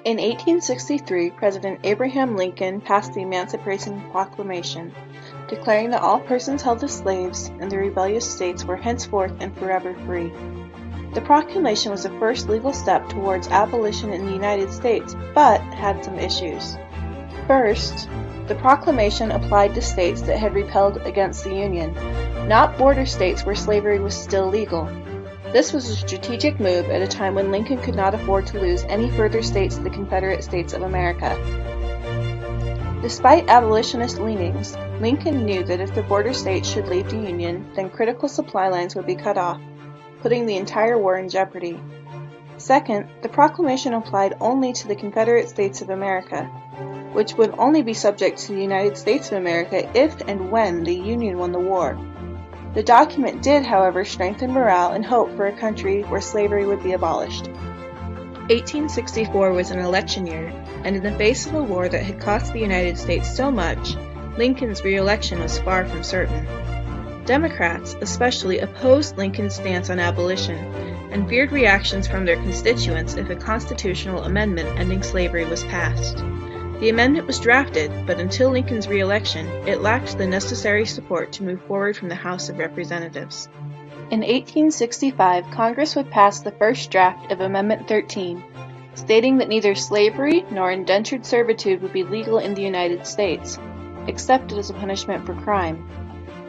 In 1863, President Abraham Lincoln passed the Emancipation Proclamation, declaring that all persons held as slaves in the rebellious states were henceforth and forever free. The proclamation was the first legal step towards abolition in the United States, but had some issues. First, the proclamation applied to states that had rebelled against the Union, not border states where slavery was still legal. This was a strategic move at a time when Lincoln could not afford to lose any further states to the Confederate States of America. Despite abolitionist leanings, Lincoln knew that if the border states should leave the Union, then critical supply lines would be cut off, putting the entire war in jeopardy. Second, the proclamation applied only to the Confederate States of America, which would only be subject to the United States of America if and when the Union won the war. The document did, however, strengthen morale and hope for a country where slavery would be abolished. 1864 was an election year, and in the face of a war that had cost the United States so much, Lincoln's re-election was far from certain. Democrats, especially, opposed Lincoln's stance on abolition and feared reactions from their constituents if a constitutional amendment ending slavery was passed. The amendment was drafted, but until Lincoln's re-election, it lacked the necessary support to move forward from the House of Representatives. In 1865, Congress would pass the first draft of Amendment 13, stating that neither slavery nor indentured servitude would be legal in the United States, except as a punishment for crime.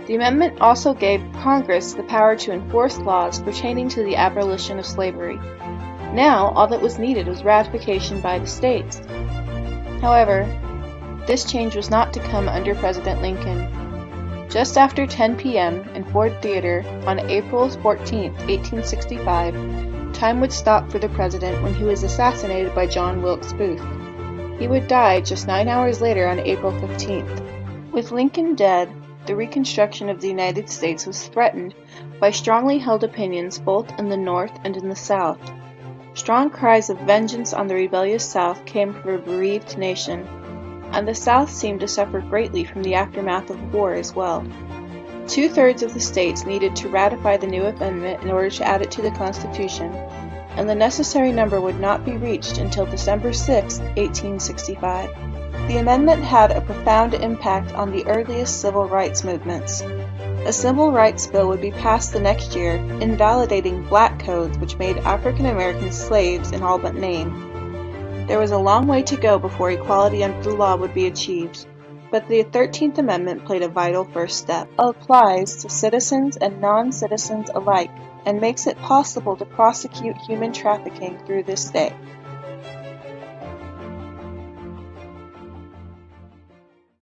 The amendment also gave Congress the power to enforce laws pertaining to the abolition of slavery. Now, all that was needed was ratification by the states. However, this change was not to come under President Lincoln. Just after 10 p.m. in Ford Theater on April 14, 1865, time would stop for the president when he was assassinated by John Wilkes Booth. He would die just 9 hours later on April 15th. With Lincoln dead, the reconstruction of the United States was threatened by strongly held opinions both in the North and in the South. Strong cries of vengeance on the rebellious South came from a bereaved nation, and the South seemed to suffer greatly from the aftermath of war as well. 2/3 of the states needed to ratify the new amendment in order to add it to the Constitution, and the necessary number would not be reached until December 6, 1865. The amendment had a profound impact on the earliest civil rights movements. A civil rights bill would be passed the next year, invalidating black codes which made African Americans slaves in all but name. There was a long way to go before equality under the law would be achieved, but the 13th Amendment played a vital first step. It applies to citizens and non-citizens alike, and makes it possible to prosecute human trafficking through this day.